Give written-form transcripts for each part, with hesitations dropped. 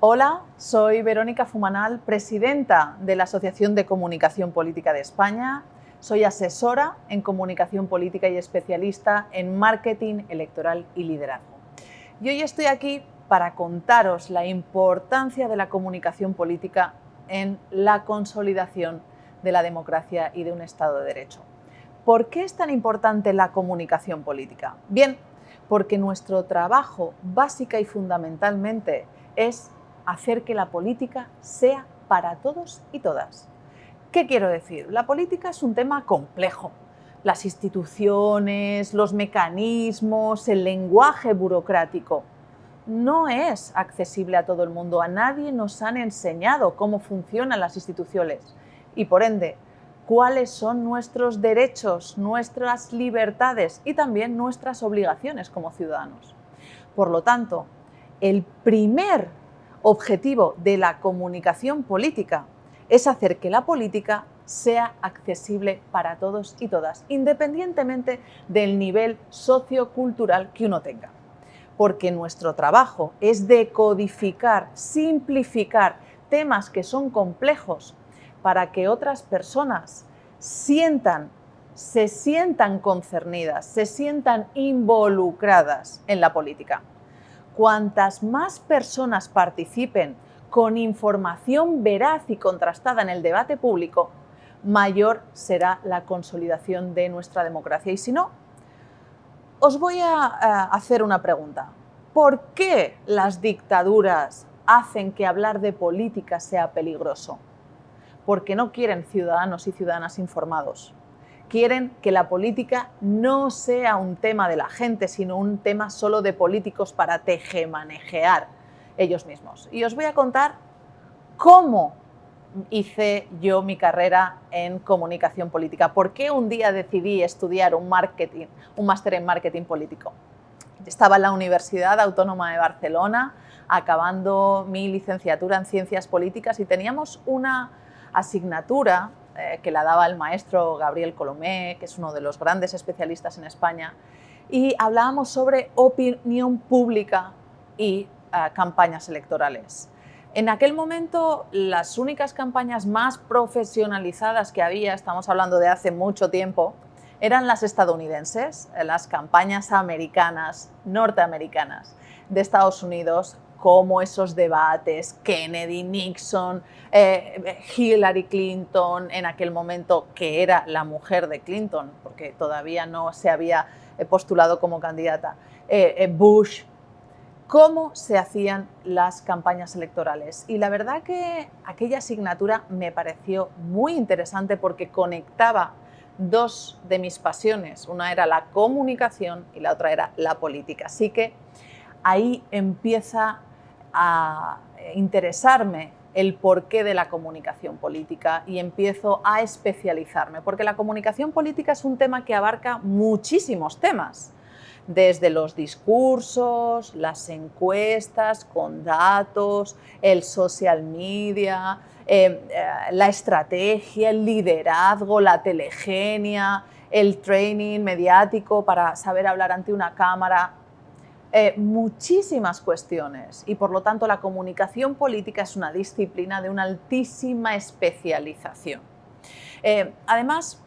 Hola, soy Verónica Fumanal, presidenta de la Asociación de Comunicación Política de España. Soy asesora en comunicación política y especialista en marketing electoral y liderazgo. Y hoy estoy aquí para contaros la importancia de la comunicación política en la consolidación de la democracia y de un Estado de Derecho. ¿Por qué es tan importante la comunicación política? Bien, porque nuestro trabajo básica y fundamentalmente es hacer que la política sea para todos y todas. ¿Qué quiero decir? La política es un tema complejo. Las instituciones, los mecanismos, el lenguaje burocrático no es accesible a todo el mundo. A nadie nos han enseñado cómo funcionan las instituciones y, por ende, cuáles son nuestros derechos, nuestras libertades y también nuestras obligaciones como ciudadanos. Por lo tanto, el primer objetivo de la comunicación política es hacer que la política sea accesible para todos y todas, independientemente del nivel sociocultural que uno tenga. Porque nuestro trabajo es decodificar, simplificar temas que son complejos para que otras personas se sientan concernidas, se sientan involucradas en la política. Cuantas más personas participen con información veraz y contrastada en el debate público, mayor será la consolidación de nuestra democracia. Y si no, os voy a hacer una pregunta. ¿Por qué las dictaduras hacen que hablar de política sea peligroso? Porque no quieren ciudadanos y ciudadanas informados. Quieren que la política no sea un tema de la gente, sino un tema solo de políticos para tejemanejear ellos mismos. Y os voy a contar cómo hice yo mi carrera en comunicación política. ¿Por qué un día decidí estudiar un máster en marketing político? Estaba en la Universidad Autónoma de Barcelona acabando mi licenciatura en Ciencias Políticas y teníamos una asignatura que la daba el maestro Gabriel Colomé, que es uno de los grandes especialistas en España, y hablábamos sobre opinión pública y campañas electorales. En aquel momento, las únicas campañas más profesionalizadas que había, estamos hablando de hace mucho tiempo, eran las estadounidenses, las campañas americanas, norteamericanas, de Estados Unidos, como esos debates, Kennedy, Nixon, Hillary Clinton, en aquel momento que era la mujer de Clinton, porque todavía no se había postulado como candidata, Bush. Cómo se hacían las campañas electorales. Y la verdad que aquella asignatura me pareció muy interesante porque conectaba dos de mis pasiones. Una era la comunicación y la otra era la política. Así que ahí empieza a interesarme el porqué de la comunicación política y empiezo a especializarme, porque la comunicación política es un tema que abarca muchísimos temas, desde los discursos, las encuestas con datos, el social media, la estrategia, el liderazgo, la telegenia, el training mediático para saber hablar ante una cámara, muchísimas cuestiones, y por lo tanto la comunicación política es una disciplina de una altísima especialización. Además,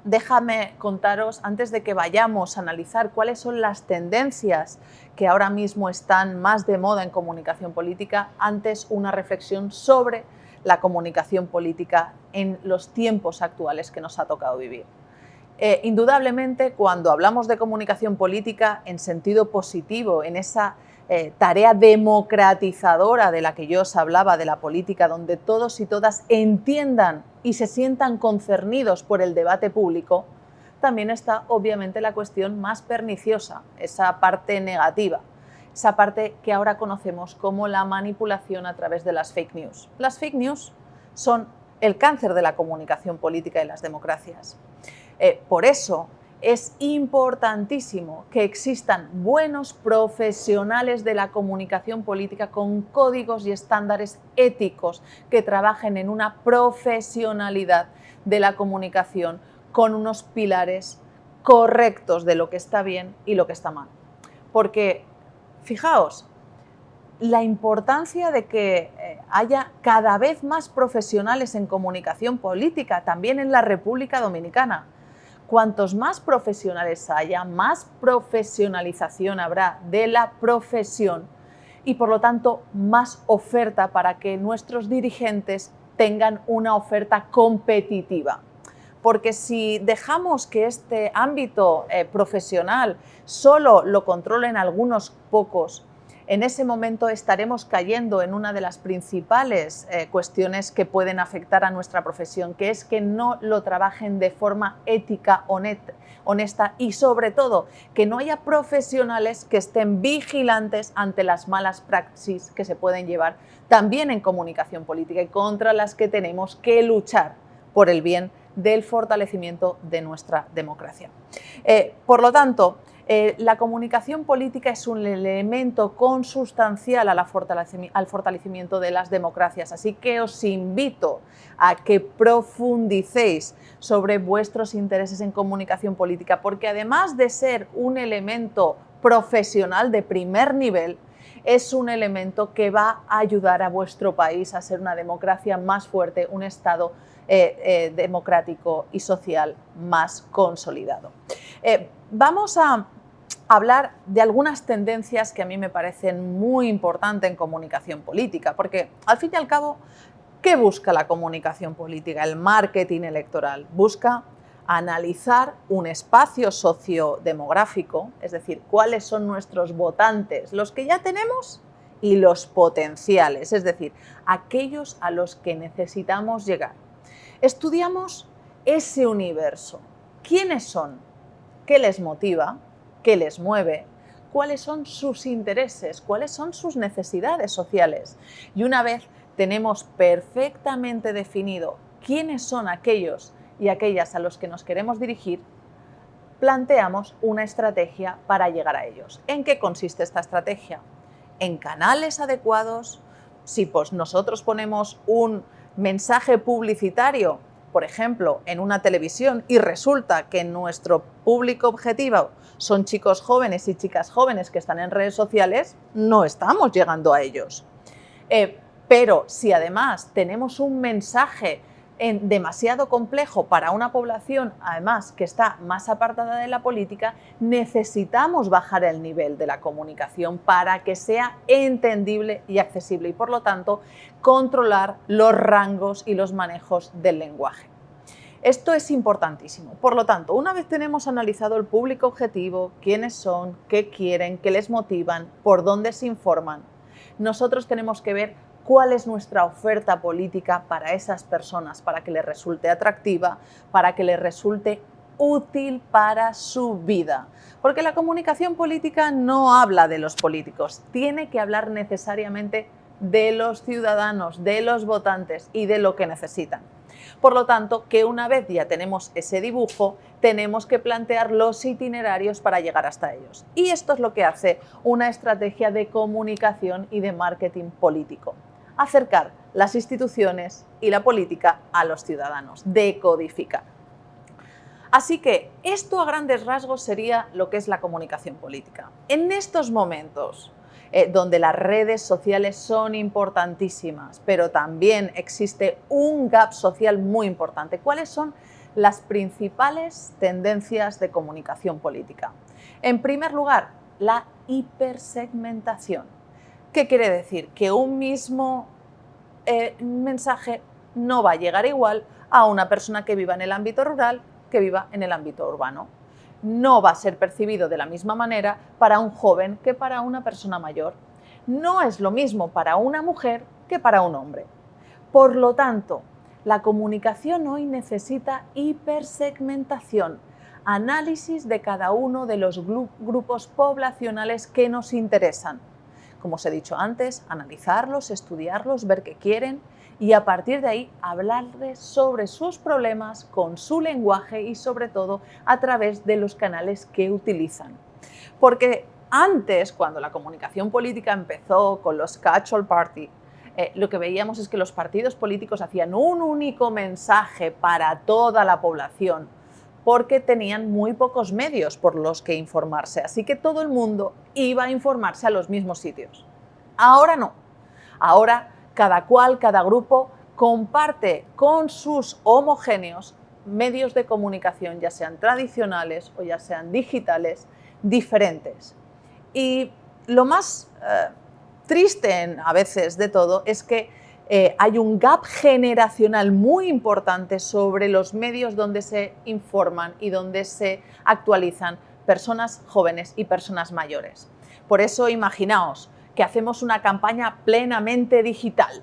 déjame contaros, antes de que vayamos a analizar cuáles son las tendencias que ahora mismo están más de moda en comunicación política, antes una reflexión sobre la comunicación política en los tiempos actuales que nos ha tocado vivir. Indudablemente, cuando hablamos de comunicación política en sentido positivo, en esa tarea democratizadora de la que yo os hablaba, de la política, donde todos y todas entiendan y se sientan concernidos por el debate público, también está obviamente la cuestión más perniciosa, esa parte negativa, esa parte que ahora conocemos como la manipulación a través de las fake news. Las fake news son el cáncer de la comunicación política y las democracias. Por eso es importantísimo que existan buenos profesionales de la comunicación política con códigos y estándares éticos que trabajen en una profesionalidad de la comunicación con unos pilares correctos de lo que está bien y lo que está mal. Porque, fijaos, la importancia de que haya cada vez más profesionales en comunicación política, también en la República Dominicana. Cuantos más profesionales haya, más profesionalización habrá de la profesión y, por lo tanto, más oferta para que nuestros dirigentes tengan una oferta competitiva. Porque si dejamos que este ámbito profesional solo lo controlen algunos pocos, en ese momento estaremos cayendo en una de las principales cuestiones que pueden afectar a nuestra profesión, que es que no lo trabajen de forma ética, honesta y, sobre todo, que no haya profesionales que estén vigilantes ante las malas praxis que se pueden llevar también en comunicación política y contra las que tenemos que luchar por el bien del fortalecimiento de nuestra democracia. Por lo tanto, la comunicación política es un elemento consustancial al fortalecimiento de las democracias, así que os invito a que profundicéis sobre vuestros intereses en comunicación política, porque además de ser un elemento profesional de primer nivel, es un elemento que va a ayudar a vuestro país a ser una democracia más fuerte, un Estado democrático y social más consolidado. Vamos a hablar de algunas tendencias que a mí me parecen muy importantes en comunicación política, porque al fin y al cabo, ¿qué busca la comunicación política? El marketing electoral busca analizar un espacio sociodemográfico, es decir, cuáles son nuestros votantes, los que ya tenemos y los potenciales, es decir, aquellos a los que necesitamos llegar. Estudiamos ese universo. ¿Quiénes son? ¿Qué les motiva? ¿Qué les mueve? ¿Cuáles son sus intereses? ¿Cuáles son sus necesidades sociales? Y una vez tenemos perfectamente definido quiénes son aquellos y aquellas a los que nos queremos dirigir, planteamos una estrategia para llegar a ellos. ¿En qué consiste esta estrategia? En canales adecuados. Si pues nosotros ponemos un mensaje publicitario, por ejemplo, en una televisión, y resulta que nuestro público objetivo son chicos jóvenes y chicas jóvenes que están en redes sociales, no estamos llegando a ellos. Pero si además tenemos un mensaje demasiado complejo para una población, además que está más apartada de la política, necesitamos bajar el nivel de la comunicación para que sea entendible y accesible y, por lo tanto, controlar los rangos y los manejos del lenguaje. Esto es importantísimo. Por lo tanto, una vez tenemos analizado el público objetivo, quiénes son, qué quieren, qué les motivan, por dónde se informan, nosotros tenemos que ver cuál es nuestra oferta política para esas personas, para que les resulte atractiva, para que les resulte útil para su vida. Porque la comunicación política no habla de los políticos, tiene que hablar necesariamente de los ciudadanos, de los votantes y de lo que necesitan. Por lo tanto, que una vez ya tenemos ese dibujo, tenemos que plantear los itinerarios para llegar hasta ellos. Y esto es lo que hace una estrategia de comunicación y de marketing político: acercar las instituciones y la política a los ciudadanos, decodificar. Así que esto a grandes rasgos sería lo que es la comunicación política. En estos momentos, donde las redes sociales son importantísimas, pero también existe un gap social muy importante, ¿cuáles son las principales tendencias de comunicación política? En primer lugar, la hipersegmentación. ¿Qué quiere decir? Que un mismo mensaje no va a llegar igual a una persona que viva en el ámbito rural que viva en el ámbito urbano. No va a ser percibido de la misma manera para un joven que para una persona mayor. No es lo mismo para una mujer que para un hombre. Por lo tanto, la comunicación hoy necesita hipersegmentación, análisis de cada uno de los grupos poblacionales que nos interesan. Como os he dicho antes, analizarlos, estudiarlos, ver qué quieren y a partir de ahí hablarles sobre sus problemas con su lenguaje y sobre todo a través de los canales que utilizan. Porque antes, cuando la comunicación política empezó con los catch-all party, lo que veíamos es que los partidos políticos hacían un único mensaje para toda la población porque tenían muy pocos medios por los que informarse, así que todo el mundo iba a informarse a los mismos sitios. Ahora no. Ahora cada cual, cada grupo comparte con sus homogéneos medios de comunicación, ya sean tradicionales o ya sean digitales, diferentes. Y lo más triste a veces de todo es que hay un gap generacional muy importante sobre los medios donde se informan y donde se actualizan personas jóvenes y personas mayores. Por eso imaginaos que hacemos una campaña plenamente digital.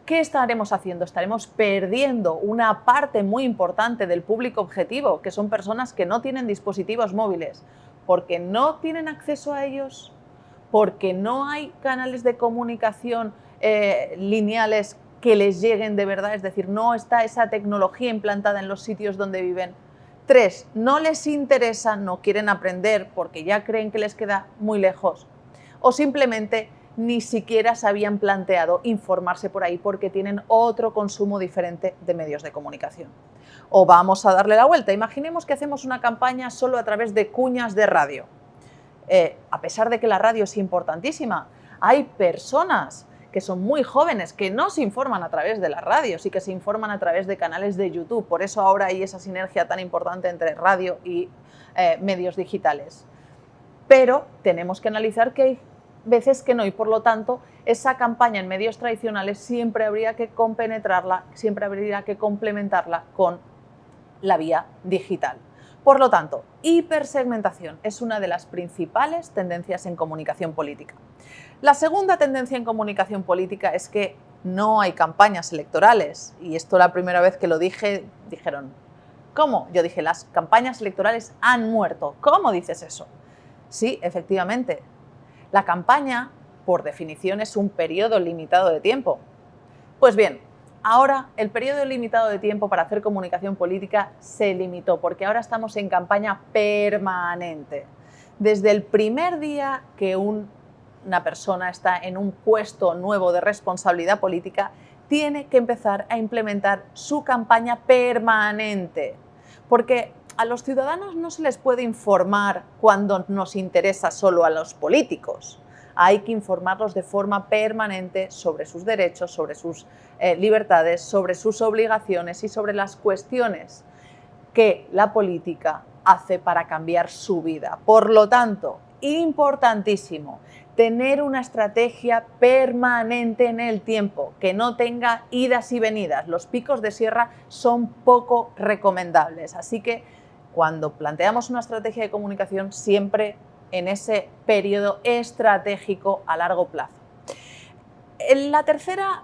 ¿Qué estaremos haciendo? Estaremos perdiendo una parte muy importante del público objetivo, que son personas que no tienen dispositivos móviles, porque no tienen acceso a ellos, porque no hay canales de comunicación lineales que les lleguen de verdad, es decir, no está esa tecnología implantada en los sitios donde viven. 3, no les interesa, no quieren aprender porque ya creen que les queda muy lejos, o simplemente ni siquiera se habían planteado informarse por ahí porque tienen otro consumo diferente de medios de comunicación. O vamos a darle la vuelta, imaginemos que hacemos una campaña solo a través de cuñas de radio. A pesar de que la radio es importantísima, hay personas que son muy jóvenes que no se informan a través de las radios y que se informan a través de canales de YouTube. Por eso ahora hay esa sinergia tan importante entre radio y medios digitales. Pero tenemos que analizar que hay veces que no, y por lo tanto esa campaña en medios tradicionales siempre habría que compenetrarla, siempre habría que complementarla con la vía digital. Por lo tanto, hipersegmentación es una de las principales tendencias en comunicación política. La segunda tendencia en comunicación política es que no hay campañas electorales, y esto la primera vez que lo dije, dijeron, ¿cómo? Yo dije, las campañas electorales han muerto. ¿Cómo dices eso? Sí, efectivamente. La campaña, por definición, es un periodo limitado de tiempo. Pues bien, ahora el periodo limitado de tiempo para hacer comunicación política se limitó, porque ahora estamos en campaña permanente. Desde el primer día que una persona está en un puesto nuevo de responsabilidad política, tiene que empezar a implementar su campaña permanente, porque a los ciudadanos no se les puede informar cuando nos interesa solo a los políticos. Hay que informarlos de forma permanente sobre sus derechos, sobre sus libertades, sobre sus obligaciones y sobre las cuestiones que la política hace para cambiar su vida. Por lo tanto, importantísimo, tener una estrategia permanente en el tiempo, que no tenga idas y venidas. Los picos de sierra son poco recomendables, así que cuando planteamos una estrategia de comunicación, siempre en ese periodo estratégico a largo plazo. La tercera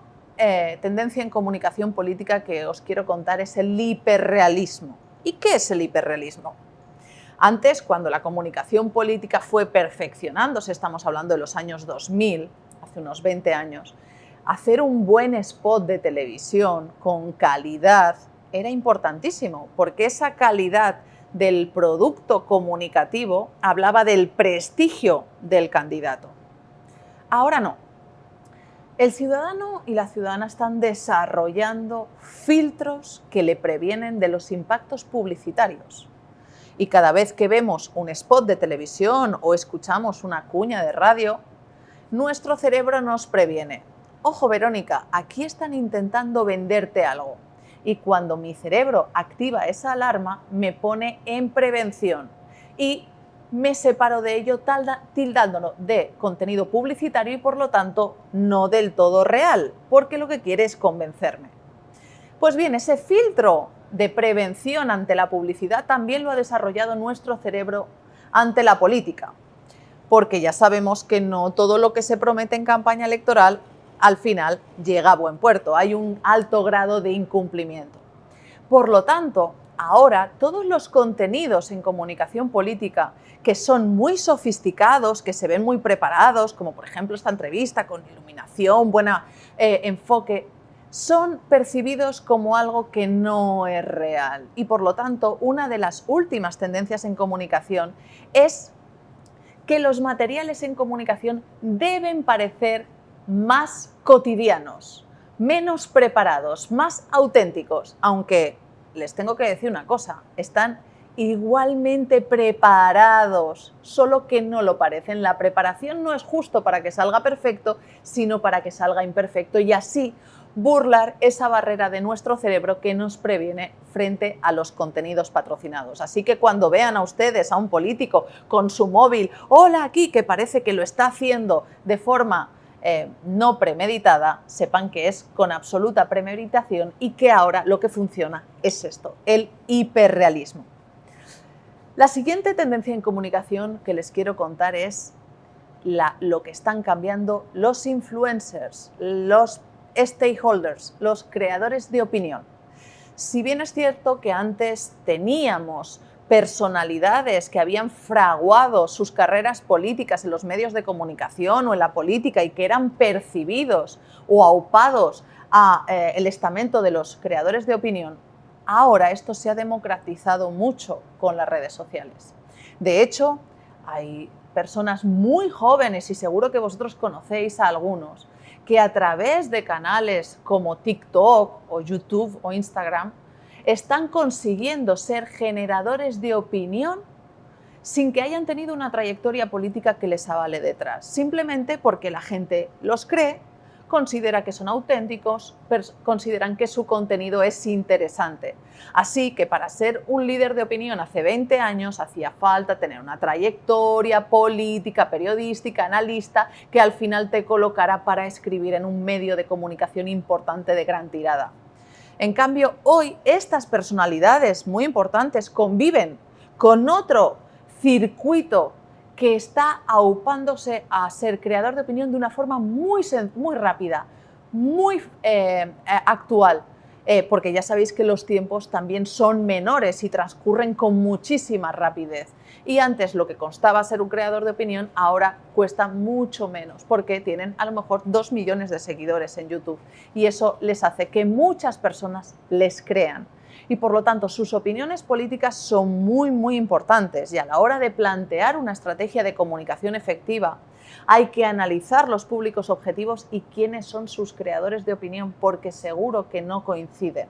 tendencia en comunicación política que os quiero contar es el hiperrealismo. ¿Y qué es el hiperrealismo? Antes, cuando la comunicación política fue perfeccionándose, estamos hablando de los años 2000, hace unos 20 años, hacer un buen spot de televisión con calidad era importantísimo, porque esa calidad del producto comunicativo hablaba del prestigio del candidato. Ahora no. El ciudadano y la ciudadana están desarrollando filtros que le previenen de los impactos publicitarios. Y cada vez que vemos un spot de televisión o escuchamos una cuña de radio, nuestro cerebro nos previene. Ojo, Verónica, aquí están intentando venderte algo. Y cuando mi cerebro activa esa alarma, me pone en prevención y me separo de ello tildándolo de contenido publicitario y por lo tanto no del todo real, porque lo que quiere es convencerme. Pues bien, ese filtro de prevención ante la publicidad también lo ha desarrollado nuestro cerebro ante la política, porque ya sabemos que no todo lo que se promete en campaña electoral al final llega a buen puerto, hay un alto grado de incumplimiento. Por lo tanto, ahora todos los contenidos en comunicación política que son muy sofisticados, que se ven muy preparados, como por ejemplo esta entrevista con iluminación, buen enfoque, son percibidos como algo que no es real. Y por lo tanto, una de las últimas tendencias en comunicación es que los materiales en comunicación deben parecer más cotidianos, menos preparados, más auténticos, aunque les tengo que decir una cosa, están igualmente preparados, solo que no lo parecen. La preparación no es justo para que salga perfecto, sino para que salga imperfecto y así burlar esa barrera de nuestro cerebro que nos previene frente a los contenidos patrocinados. Así que cuando vean a ustedes a un político con su móvil, hola aquí, que parece que lo está haciendo de forma no premeditada, sepan que es con absoluta premeditación y que ahora lo que funciona es esto, el hiperrealismo. La siguiente tendencia en comunicación que les quiero contar es lo que están cambiando los influencers, los stakeholders, los creadores de opinión. Si bien es cierto que antes teníamos personalidades que habían fraguado sus carreras políticas en los medios de comunicación o en la política y que eran percibidos o aupados al estamento de los creadores de opinión, ahora esto se ha democratizado mucho con las redes sociales. De hecho, hay personas muy jóvenes, y seguro que vosotros conocéis a algunos, que a través de canales como TikTok o YouTube o Instagram están consiguiendo ser generadores de opinión sin que hayan tenido una trayectoria política que les avale detrás, simplemente porque la gente los cree, considera que son auténticos, consideran que su contenido es interesante. Así que para ser un líder de opinión hace 20 años hacía falta tener una trayectoria política, periodística, analista, que al final te colocara para escribir en un medio de comunicación importante de gran tirada. En cambio, hoy estas personalidades muy importantes conviven con otro circuito que está aupándose a ser creador de opinión de una forma muy rápida, muy actual, porque ya sabéis que los tiempos también son menores y transcurren con muchísima rapidez. Y antes lo que constaba ser un creador de opinión, ahora cuesta mucho menos, porque tienen a lo mejor 2 millones de seguidores en YouTube y eso les hace que muchas personas les crean. Y por lo tanto sus opiniones políticas son muy importantes y a la hora de plantear una estrategia de comunicación efectiva hay que analizar los públicos objetivos y quiénes son sus creadores de opinión, porque seguro que no coinciden.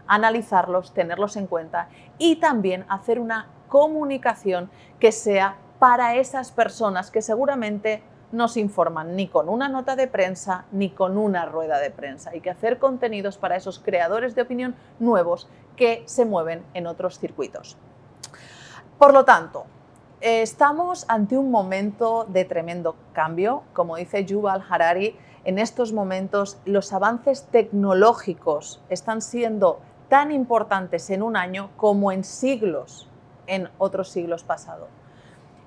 Analizarlos, tenerlos en cuenta y también hacer una comunicación que sea para esas personas que seguramente no se informan ni con una nota de prensa ni con una rueda de prensa. Hay que hacer contenidos para esos creadores de opinión nuevos que se mueven en otros circuitos. Por lo tanto, estamos ante un momento de tremendo cambio. Como dice Yuval Harari, en estos momentos los avances tecnológicos están siendo tan importantes en un año como en siglos, en otros siglos pasados.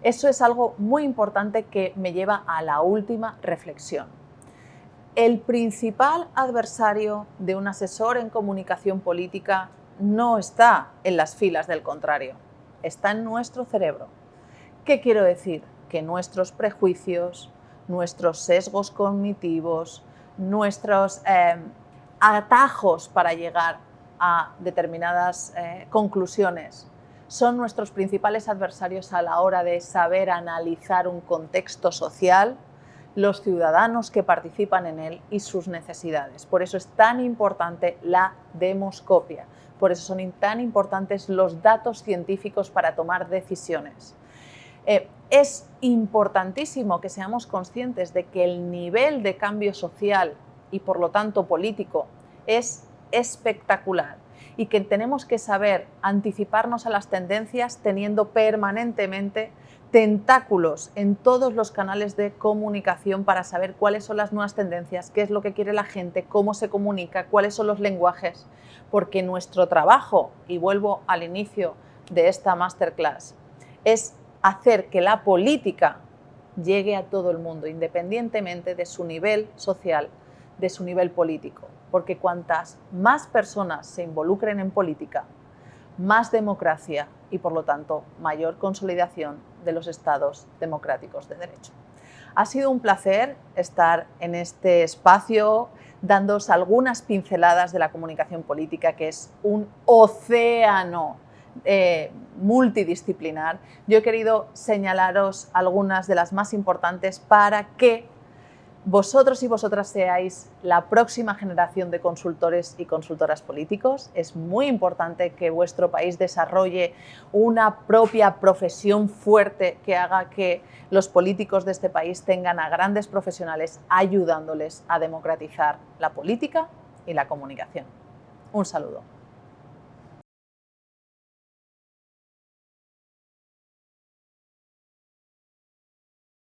Eso es algo muy importante que me lleva a la última reflexión. El principal adversario de un asesor en comunicación política no está en las filas del contrario, está en nuestro cerebro. ¿Qué quiero decir? Que nuestros prejuicios, nuestros sesgos cognitivos, nuestros atajos para llegar a determinadas conclusiones son nuestros principales adversarios a la hora de saber analizar un contexto social, los ciudadanos que participan en él y sus necesidades. Por eso es tan importante la demoscopia, por eso son tan importantes los datos científicos para tomar decisiones. Es importantísimo que seamos conscientes de que el nivel de cambio social y por lo tanto político es espectacular y que tenemos que saber anticiparnos a las tendencias teniendo permanentemente tentáculos en todos los canales de comunicación para saber cuáles son las nuevas tendencias, qué es lo que quiere la gente, cómo se comunica, cuáles son los lenguajes, porque nuestro trabajo, y vuelvo al inicio de esta masterclass, es hacer que la política llegue a todo el mundo, independientemente de su nivel social, de su nivel político, porque cuantas más personas se involucren en política, más democracia y, por lo tanto, mayor consolidación de los estados democráticos de derecho. Ha sido un placer estar en este espacio dándoos algunas pinceladas de la comunicación política, que es un océano multidisciplinar. Yo he querido señalaros algunas de las más importantes para que vosotros y vosotras seáis la próxima generación de consultores y consultoras políticos. Es muy importante que vuestro país desarrolle una propia profesión fuerte que haga que los políticos de este país tengan a grandes profesionales ayudándoles a democratizar la política y la comunicación. Un saludo.